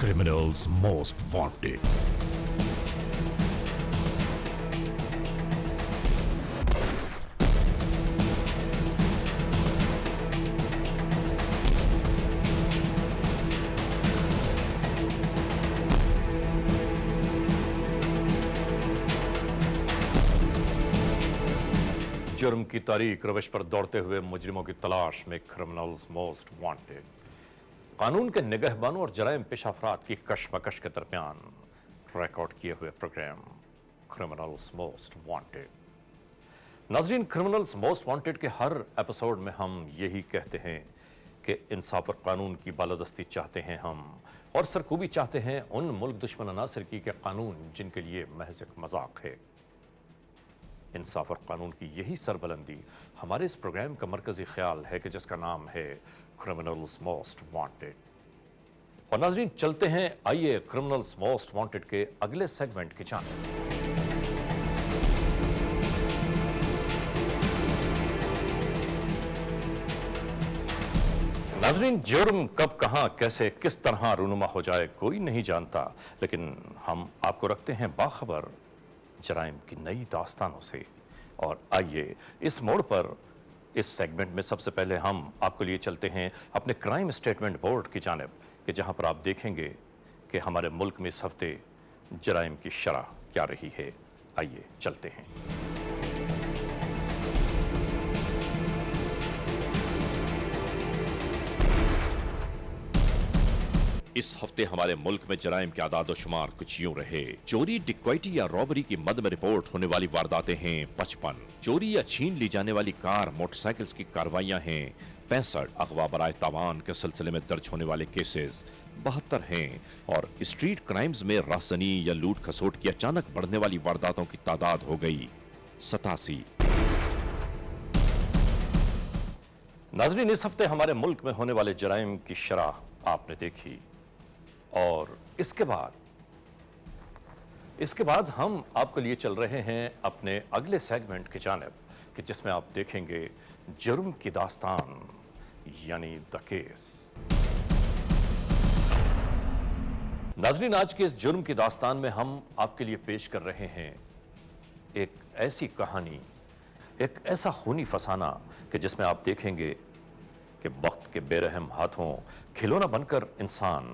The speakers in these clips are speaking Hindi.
Criminals Most Wanted. जुर्म की तारीख रविश पर दौड़ते हुए मुजरिमों की तलाश में क्रिमिनल्स मोस्ट वांटेड। कानून के निगहबानों और जराइम पेशा अफराद की कशमकश के दरमियान रिकॉर्ड किए हुए प्रोग्राम क्रिमिनल्स मोस्ट वांटेड। नाजरीन, क्रिमिनल्स मोस्ट वांटेड के हर एपिसोड में हम यही कहते हैं कि इंसाफ और कानून की बालादस्ती चाहते हैं हम, और सरकूबी चाहते हैं उन मुल्क दुश्मन अनासर की के कानून जिनके लिए महज एक मजाक है। इंसाफ और कानून की यही सरबलंदी हमारे इस प्रोग्राम का मरकजी ख्याल है कि जिसका नाम है क्रिमिनल्स मोस्ट वांटेड। और नाजरीन, चलते हैं, आइए क्रिमिनल्स मोस्ट वांटेड के अगले सेगमेंट की जानिब। नाजरीन, जुर्म कब, कहां, कैसे, किस तरह रूनुमा हो जाए कोई नहीं जानता, लेकिन हम आपको रखते हैं बाखबर जराइम की नई दास्तानों से। और आइए इस मोड़ पर इस सेगमेंट में सबसे पहले हम आपको लिए चलते हैं अपने क्राइम स्टेटमेंट बोर्ड की जानिब, कि जहां पर आप देखेंगे कि हमारे मुल्क में इस हफ्ते जराइम की शरह क्या रही है। आइए चलते हैं। इस हफ्ते हमारे मुल्क में जराइम के आदाद और शुमार कुछ यूं रहे। चोरी, डिक्वाइटी या रॉबरी की मद में रिपोर्ट होने वाली वारदातें हैं 55। चोरी या छीन ली जाने वाली कार, मोटरसाइकिल्स की कार्रवाइयां हैं 65। अगवा बराए तावान के सिलसिले में दर्ज होने वाले केसेस 72 हैं। और स्ट्रीट क्राइम्स में रासनी या लूट खसोट की अचानक बढ़ने वाली वारदातों की तादाद हो गई 87। नाजरीन, इस हफ्ते हमारे मुल्क में होने वाले जराइम की शरह आपने देखी, और इसके बाद हम आपके लिए चल रहे हैं अपने अगले सेगमेंट की जानिब, कि जिसमें आप देखेंगे जुर्म की दास्तान, यानी द केस। नाजरीन, आज के इस जुर्म की दास्तान में हम आपके लिए पेश कर रहे हैं एक ऐसी कहानी, एक ऐसा खूनी फसाना, कि जिसमें आप देखेंगे कि वक्त के बेरहम हाथों खिलौना बनकर इंसान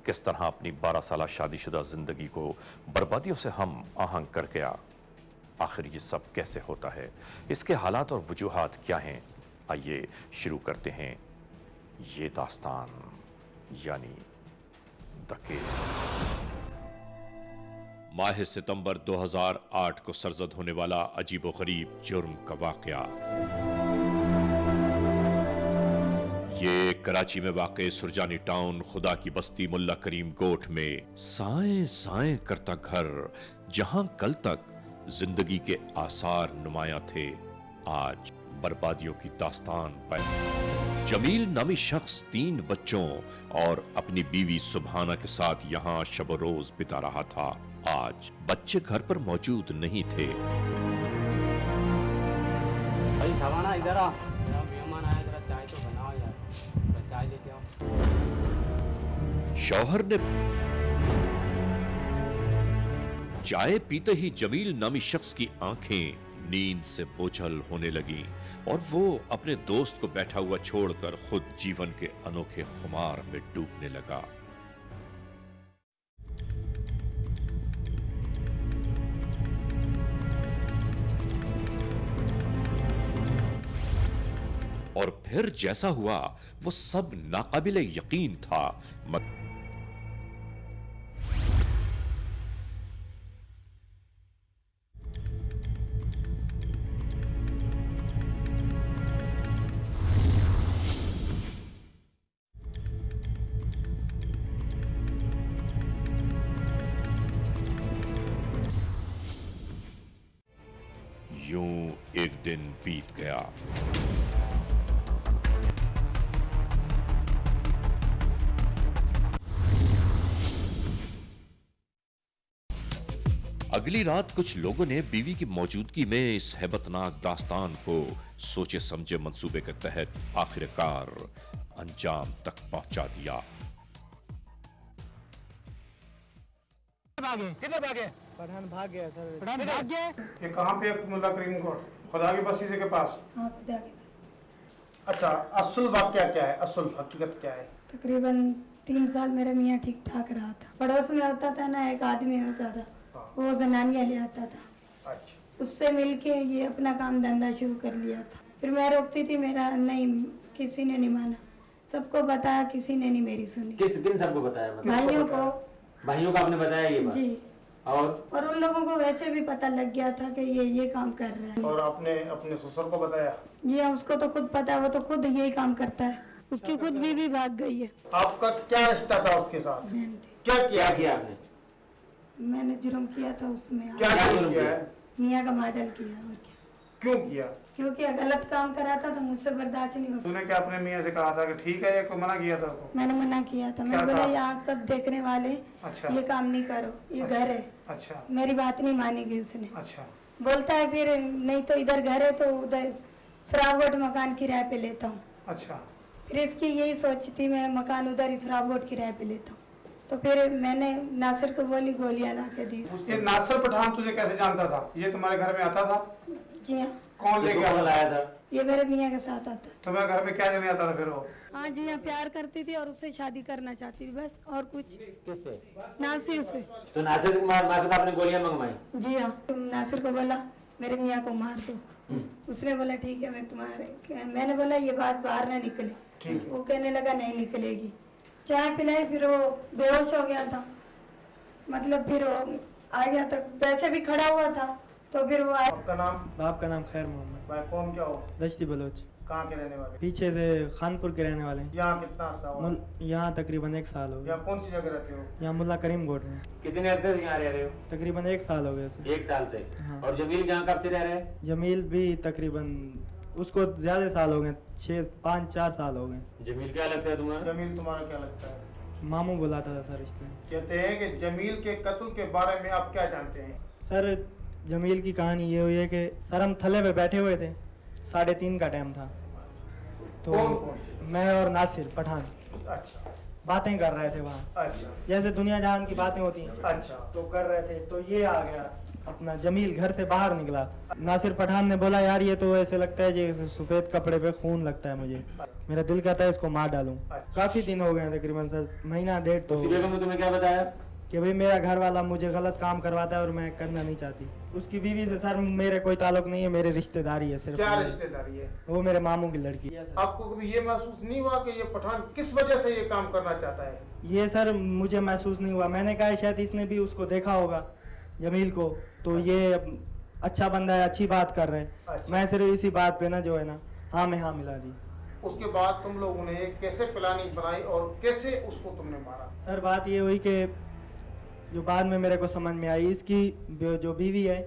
किस तरह अपनी 12 साल शादीशुदा जिंदगी को बर्बादियों से हम आहंग कर गया। आखिर ये सब कैसे होता है, इसके हालात और वजूहात क्या हैं? आइए शुरू करते हैं ये दास्तान, यानी द केस। माह सितंबर 2008 को सरजद होने वाला अजीबोगरीब जुर्म का वाकया। ये कराची में वाक़े सुरजानी टाउन खुदा की बस्ती मुल्ला करीम गोठ में साए साए करता घर, जहां कल तक जिंदगी के आसार नुमाया थे, आज बर्बादियों की दास्तान पर। जमील नामी शख्स 3 बच्चों और अपनी बीवी सुबहाना के साथ यहां शब रोज बिता रहा था। आज बच्चे घर पर मौजूद नहीं थे। भाई सवाना इधर आ, मेहमान आया, जरा चाय तो बनाओ यार, चाय लेके आओ। शौहर ने चाय पीते ही जमील नामी शख्स की आंखें नींद से बोझल होने लगी, और वो अपने दोस्त को बैठा हुआ छोड़कर खुद जीवन के अनोखे खुमार में डूबने लगा। और फिर जैसा हुआ वो सब नाकाबिले यकीन था। यूं एक दिन बीत गया। अगली रात कुछ लोगों ने बीवी की मौजूदगी में इस हैबतनाक दास्तान को सोचे समझे मंसूबे के तहत आखिरकार अंजाम तक पहुंचा दिया। भागे किधर भागे? पठान भाग गया सर। पठान भाग गए। ये कहाँ पे है मुल्ला करीम कोट? खुदा की बस्ती के पास। हाँ खुदा की बस्ती। अच्छा, असल वाक़या क्या है? असल हकीकत क्या है? तकरीबन 3 साल मेरा मियाँ ठीक ठाक रहा था। पड़ोस में होता था ना, एक आदमी होता था, वो जनानियाँ ले आता था। अच्छा, उससे मिलके ये अपना काम धंधा शुरू कर लिया था। फिर मैं रोकती थी, मेरा नहीं, किसी ने नहीं माना। सबको बताया, किसी ने नहीं मेरी सुनी। किन सबको बताया? भाइयों को। भाइयों को आपने बताया ये बात? जी। और उन लोगों को वैसे भी पता लग गया था कि ये काम कर रहा है। और आपने अपने ससुर को बताया? जी हाँ, उसको तो खुद पता है, वो तो खुद यही काम करता है। उसकी खुद बीवी भाग गई है। आपका क्या रिश्ता था उसके साथ? बहन थी। क्या क्या किया? किया आपने? मैंने जुर्म किया था उसमें। क्या जुर्म किया है? मियाँ का मॉडल किया। और क्या? क्यों किया? क्योंकि गलत काम कराता था, मुझसे बर्दाश्त नहीं होता। तूने क्या अपने मियाँ से कहा था कि ठीक है, ये को मना किया था उसको? मैंने मना किया था। मैंने क्या बोला कहा? यहाँ सब देखने वाले, अच्छा। ये काम नहीं करो, ये घर है। अच्छा मेरी बात नहीं मानी गई उसने। अच्छा बोलता है फिर नहीं तो इधर घर है तो उधर सराबोट मकान किराए पे लेता हूँ। अच्छा। फिर इसकी यही सोच थी, मैं मकान उधर ही सराबोट किराए पे लेता हूँ। तो फिर मैंने नासिर को बोली, गोलियां ला के दी। ये नासिर पठान तुझे कैसे जानता था? ये तुम्हारे घर में आता था? जी हाँ। कौन लेके किसको आया लाया था? ये मेरे मियाँ के साथ आता। तुम्हारे घर में क्या देने आता था फिर वो? हाँ जी हाँ, प्यार करती थी और उससे शादी करना चाहती थी, बस और कुछ। किससे? नासिर से। तो नासिर से मार आपने गोलियां मंगवाई? जी हाँ। नासिर को बोला मेरे मियाँ को मार दो। उसने बोला ठीक है, मैं तुम्हारे। मैंने बोला ये बात बाहर ना निकले। वो कहने लगा नहीं निकलेगी। चाय पिलाई, फिर वो बेहोश हो गया था। मतलब फिर वो आ गया था, वैसे भी खड़ा हुआ था, तो फिर वो आया। आपका नाम? बाप का नाम खैर मोहम्मद। भाई कौन क्या हो? दश्ती बलोच। कहाँ के रहने वाले? पीछे से खानपुर के रहने वाले हैं। यहाँ कितना अर्सा हुआ? यहाँ तकरीबन 1 साल हो गया। यहाँ कौन सी जगह रहते हो? यहाँ मुल्ला करीम गोट में कितने अरसे से यहाँ रह रहे हो? तकरीबन 1 साल हो गया सर। 1 साल से। हाँ। और जमील यहाँ कब से रह रहे हैं? जमील भी तकरीबन उसको ज्यादा साल हो गए, 5-4 साल हो गए। जमील क्या लगता है तुम्हारा? जमील तुम्हारा क्या लगता है? मामू बुलाता था सर रिश्ते में। कहते हैं कि जमील के कत्ल के बारे में आप क्या जानते हैं? सर जमील की कहानी ये हुई है कि सर हम थले पे बैठे हुए थे, 3:30 का टाइम था। तो कौन? मैं और नासिर पठान अच्छा बातें कर रहे थे वहाँ, अच्छा जैसे दुनिया जहान की बातें होती हैं अच्छा। तो कर रहे थे। तो ये आ गया अपना जमील घर से बाहर निकला। नासिर पठान ने बोला यार ये तो ऐसे लगता है जैसे सफेद कपड़े पे खून लगता है मुझे, मेरा दिल करता है इसको मार डालूं। काफी दिन हो गए तकरीबन सर, महीना 1.5 तो उसकी बेगम ने तुम्हें क्या बताया? कि भाई मेरा घर वाला मुझे गलत काम करवाता है और मैं करना नहीं चाहती। उसकी बीवी से सर मेरे कोई ताल्लुक नहीं है, मेरे रिश्तेदारी है सिर्फ। क्या रिश्तेदारी है? वो मेरे मामू की लड़की है। आपको कभी ये महसूस नहीं हुआ कि ये पठान किस वजह से ये काम करना चाहता है? ये सर मुझे महसूस नहीं हुआ। मैंने कहा शायद इसने भी उसको देखा होगा जमील को, तो ये अच्छा बंदा है, अच्छी बात कर रहे हैं। अच्छा। मैं सिर्फ इसी बात पे ना जो है ना हाँ में हाँ मिला दी। उसके बाद तुम लोगों ने कैसे प्लानिंग बनाई और कैसे उसको तुमने मारा? सर बात ये हुई कि जो बाद में मेरे को समझ में आई, इसकी जो बीवी है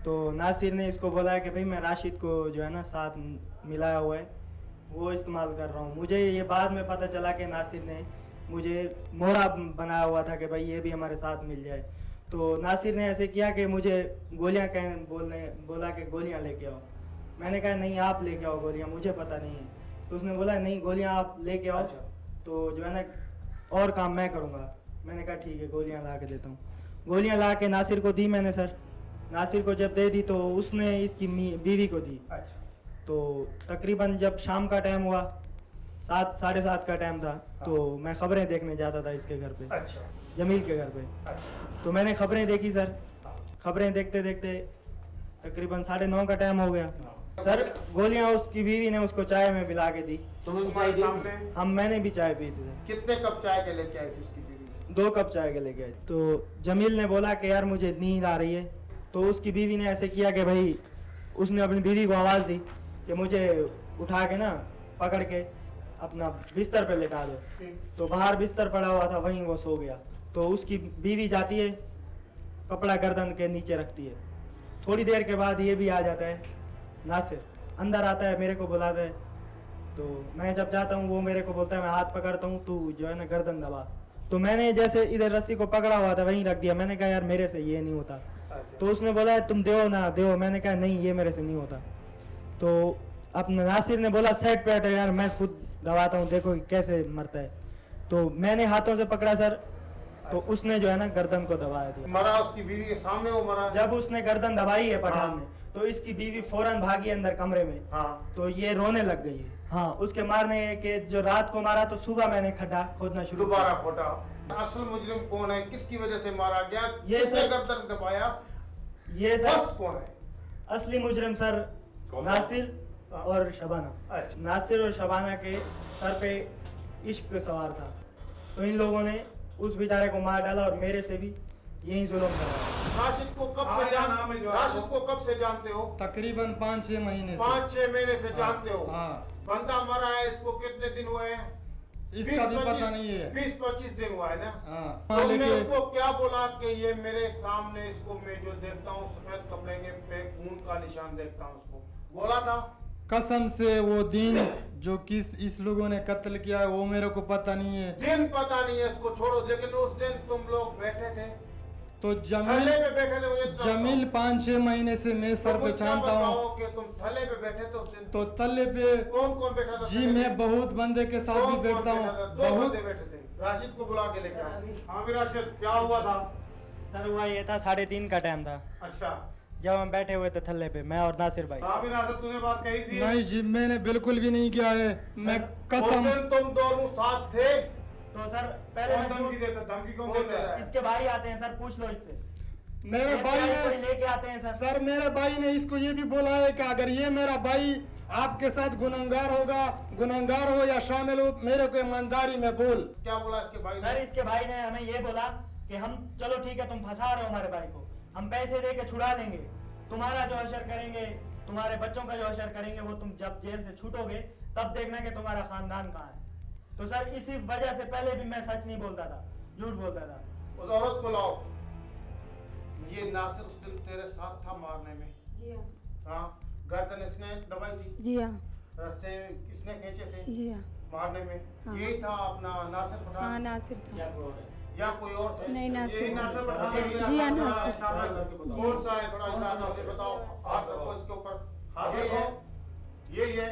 तो नासिर ने इसको बोला कि भाई मैं राशिद को जो है ना साथ मिलाया हुआ है वो इस्तेमाल कर रहा हूँ। मुझे ये बाद में पता चला कि नासिर ने मुझे मोहरा बनाया हुआ था कि भाई ये भी हमारे साथ मिल जाए। तो नासिर ने ऐसे किया कि मुझे गोलियां बोला कि गोलियां लेके आओ। मैंने कहा नहीं आप लेके आओ गोलियां, मुझे पता नहीं है। तो उसने बोला नहीं गोलियां आप लेके आओ। अच्छा। तो जो है ना और काम मैं करूँगा। मैंने कहा ठीक है गोलियां ला के देता हूँ। गोलियां ला के नासिर को दी मैंने सर। नासिर को जब दे दी तो उसने इसकी बीवी को दी। अच्छा तो तकरीबन जब शाम का टाइम हुआ, 7-7:30 का टाइम था, तो मैं खबरें देखने जाता था इसके घर पे, अच्छा जमील के घर पे। अच्छा। तो मैंने खबरें देखी सर। खबरें देखते देखते तकरीबन 9:30 का टाइम हो गया। सर गोलियां उसकी बीवी ने उसको चाय में मिला के दी। तुम्हें भी तुम्हारे चाहिए? सामने मैंने भी चाय पी थी सर। कितने कप चाय के लेके आई थी उसकी बीवी? 2 कप चाय के लेके आए। तो जमील ने बोला कि यार मुझे नींद आ रही है। तो उसकी बीवी ने ऐसे किया कि भाई उसने अपनी बीवी को आवाज़ दी कि मुझे उठा के ना पकड़ के अपना बिस्तर पे लेटा दो। तो बाहर बिस्तर पड़ा हुआ था, वहीं वो सो गया। तो उसकी बीवी जाती है, कपड़ा गर्दन के नीचे रखती है। थोड़ी देर के बाद ये भी आ जाता है, नासिर अंदर आता है, मेरे को बुलाता है। तो मैं जब जाता हूँ वो मेरे को बोलता है मैं हाथ पकड़ता हूँ, तू जो है ना गर्दन दबा। तो मैंने जैसे इधर रस्सी को पकड़ा हुआ था वहीं रख दिया। मैंने कहा यार मेरे से ये नहीं होता। तो उसने बोला तुम दो ना दो। मैंने कहा नहीं ये मेरे से नहीं होता। तो अपना नासिर ने बोला सेट पे हटो यार मैं खुद दबाता हूँ, देखो कैसे मरता है। तो मैंने हाथों से पकड़ा सर, तो उसने जो है ना गर्दन को दबा दिया। मरा उसकी बीवी के सामने वो मरा? जब उसने गर्दन दबाई है पठान हाँ। ने, तो इसकी बीवी फौरन भागी अंदर कमरे में। हाँ। तो ये रोने लग गई है। हाँ, उसके मारने के जो रात को मारा तो सुबह मैंने खड्डा खोदना शुरू किया। दोबारा खोटा। असल मुजरिम कौन है, किसकी वजह से मारा गया, ये किसने सर- गर्दन दबाया, ये बस सर कौन है? असली मुजरिम सर नासिर और शबाना। अच्छा। नासिर और शबाना के सर पे इश्क सवार था, तो इन लोगों ने उस बेचारे को मार डाला और मेरे से भी यही जुल्म करा। राशिद को कब से राशिद को कब से जानते हो? तकरीबन 5-6 महीने से। 5-6 महीने से जानते हो? हाँ। बंदा मरा है, इसको कितने दिन हुए हैं? इसका भी पता नहीं है। 20-25 दिन हुआ है ना? हाँ। तुमने लेकिन उसको क्या बोला कि ये मेरे सामने, इसको मैं जो देखता हूँ सफेद कपड़े के पे खून का निशान देखता हूँ, उसको बोला था? कसम से वो दिन जो किस इस लोगों ने कत्ल किया है वो मेरे को पता नहीं है। दिन पता नहीं है, इसको छोड़ो, लेकिन उस दिन तुम लोग बैठे थे, तो थल्ले पे बैठे थे। मुझे जमील 5-6 महीने से मैं सर पे छानता हूँ। कि तुम थल्ले पे बैठे थे उस दिन? तो तल्ले पे कौन कौन बैठा था? जी मैं बहुत बंदे के साथ भी बैठता हूँ। दो बहुत बंदे बैठे थे। राशिद को बुला के लेके आओ। हाँ भी राशिद, क्या हुआ था? सर हुआ ये था 3:30 का टाइम था, अच्छा। जब हम बैठे हुए थे थल्ले पे, मैं और नासिर भाई। हाँ भी राशिद, तूने बात कही थी? नहीं जी, मैंने बिल्कुल भी नहीं किया है। मैं कसम। उस दिन तुम दोनों साथ थे? तो सर पहले मैं धमकी देता, धमकी कौन देता है? इसके भाई आते हैं सर, पूछ लो इससे। मेरे भाई ने लेके आते हैं सर। सर मेरे भाई ने इसको ये भी बोला है कि अगर ये मेरा भाई आपके साथ गुनहगार होगा, गुनहगार हो या शामिल हो, मेरे को ईमानदारी में बोल। क्या बोला इसके भाई ने? सर इसके भाई ने हमें ये बोला कि हम चलो ठीक है, तुम फंसा रहे हो हमारे भाई को, हम पैसे दे के छुड़ा लेंगे, तुम्हारा जो हशर करेंगे, तुम्हारे बच्चों का जो हशर करेंगे, वो तुम जब जेल से छूटोगे तब देखना कि तुम्हारा खानदान कहाँ है। तो सर इसी वजह से पहले भी मैं सच नहीं बोलता था, झूठ बोलता था। उस औरत को लाओ। ये नासिर उस दिन तेरे साथ था मारने में? जी हाँ। हाँ। गर्दन इसने दबाई थी? जी हाँ। रस्ते किसने खींचे थे जी हाँ। मारने में? हाँ। यही था अपना नासिर हाँ पठान नासिर था। या कोई और थे? नहीं, नासिर। यही नासिर पठान है? जी हाँ, नासिर। कौन सा है, थोड़ा इशारा से बताओ। हाथ रखो इसके ऊपर। यही है? यही है?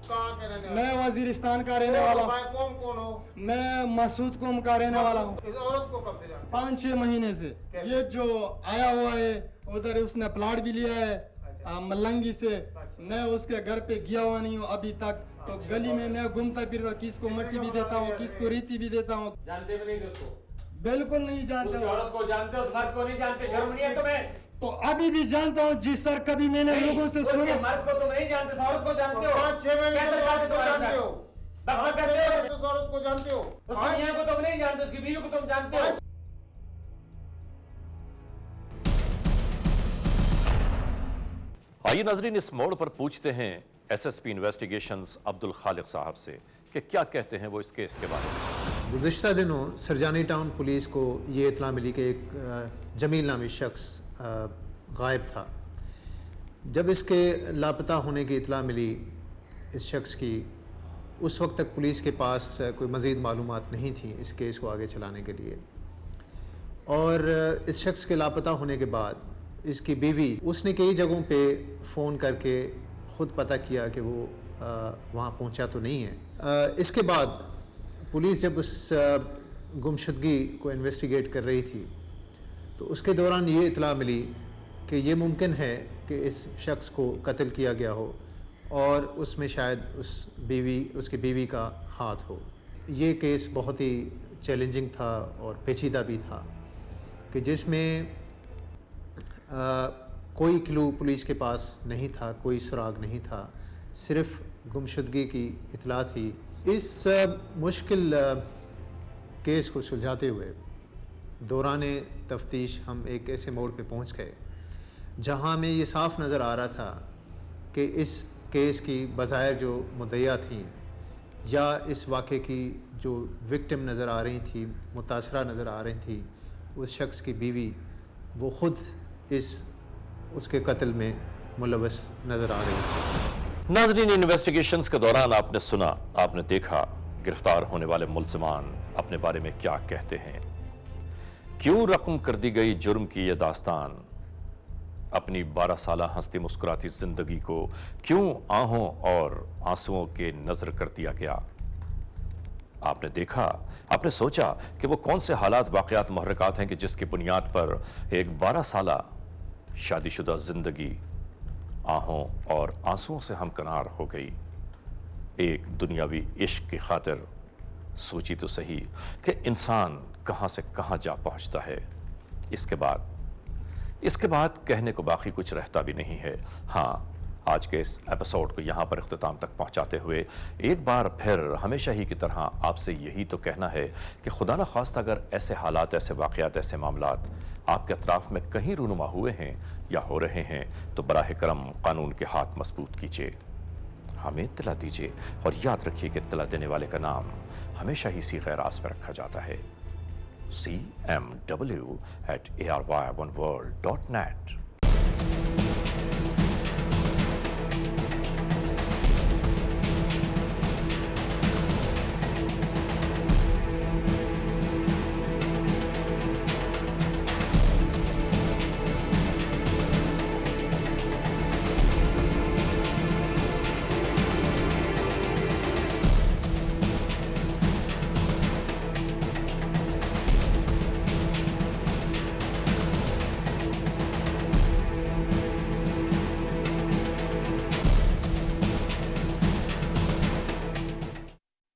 कहाँ के रहने वाले? मैं वजीरिस्तान का रहने वाला हूँ। कौन कौन हो? मैं मसूद कौम का रहने वाला हूँ। इस औरत को कब से जानते? 5-6 महीने से। ये जो आया हुआ है उधर, उसने प्लाट भी लिया है मलंगी से। मैं उसके घर पे गया हुआ नहीं हूँ अभी तक। तो गली में मैं घूमता फिरता, किसको मिट्टी भी देता हूँ, किसको रेती भी देता हूँ। जानते भी नहीं थे उसको? बिल्कुल नहीं जानता उस हूँ। औरत को जानते हो, उस मर्द को नहीं जानते? शर्म नहीं है तुम्हें? तो अभी भी जानता हूँ जी सर, कभी मैंने लोगों से उसके सुना। मर्द को तुम नहीं जानते, उस औरत को जानते हो? 5-6 महीने कैसे से जानते हो? जानते हो? बकवास करते हो? उस औरत को जानते हो? उस मियां को तुम नहीं जानते, उसकी बीवी को तुम जानते हो? आइए नाजरीन, इस मोड़ पर पूछते हैं एसएसपी इन्वेस्टिगेशंस अब्दुल खालिक साहब से कि क्या कहते हैं वो इस केस के बारे में। गुज़िश्ता दिनों सरजानी टाउन पुलिस को ये इत्तला मिली कि एक जमील नामी शख्स गायब था। जब इसके लापता होने की इत्तला मिली इस शख्स की, उस वक्त तक पुलिस के पास कोई मज़ीद मालूमात नहीं थी इस केस को आगे चलाने के लिए। और इस शख्स के लापता होने के बाद इसकी बीवी, उसने कई जगहों पे फ़ोन करके ख़ुद पता किया कि वो वहाँ पहुँचा तो नहीं है। इसके बाद पुलिस जब उस गुमशुदगी को इन्वेस्टिगेट कर रही थी तो उसके दौरान ये इत्तला मिली कि ये मुमकिन है कि इस शख्स को कत्ल किया गया हो और उसमें शायद उसकी बीवी का हाथ हो। ये केस बहुत ही चैलेंजिंग था और पेचीदा भी था कि जिसमें कोई क्लू पुलिस के पास नहीं था, कोई सुराग नहीं था, सिर्फ गुमशुदगी की इत्तला थी। इस मुश्किल केस को सुलझाते हुए दौरान तफ्तीश हम एक ऐसे मोड़ पे पहुंच गए जहां हमें ये साफ नज़र आ रहा था कि इस केस की बज़ाहिर जो मुद्दइया थी या इस वाक़े की जो विक्टिम नज़र आ रही थी, मुतासरा नज़र आ रही थी, उस शख्स की बीवी, वो ख़ुद उसके कत्ल में मुलव्वस नज़र आ रही थी। नाजरीन, इन्वेस्टिगेशंस के दौरान आपने सुना, आपने देखा गिरफ्तार होने वाले मुल्ज़िमान अपने बारे में क्या कहते हैं। क्यों रकम कर दी गई जुर्म की यह दास्तान, अपनी 12 साला हंसती मुस्कुराती जिंदगी को क्यों आहों और आंसुओं के नजर कर दिया गया। आपने देखा, आपने सोचा कि वो कौन से हालात, वाक़यात, महर्रकात हैं कि जिसकी बुनियाद पर एक 12 साला शादीशुदा जिंदगी आहों और आंसुओं से हमकनार हो गई। एक दुनियावी इश्क की खातिर सोची तो सही कि इंसान कहां से कहां जा पहुंचता है। इसके बाद कहने को बाकी कुछ रहता भी नहीं है। हाँ, आज के इस एपिसोड को यहाँ पर इख्तिताम तक पहुँचाते हुए एक बार फिर हमेशा ही की तरह आपसे यही तो कहना है कि खुदा न खास्ता अगर ऐसे हालात, ऐसे वाक़यात, ऐसे मामलात आपके अतराफ़ में कहीं रूनुमा हुए हैं या हो रहे हैं तो बराह करम कानून के हाथ मजबूत कीजिए, हमें इत्तला दीजिए और याद रखिए कि इत्तला देने वाले का नाम हमेशा ही सीग़े राज़ में रखा जाता है। CMW@ARY1world.net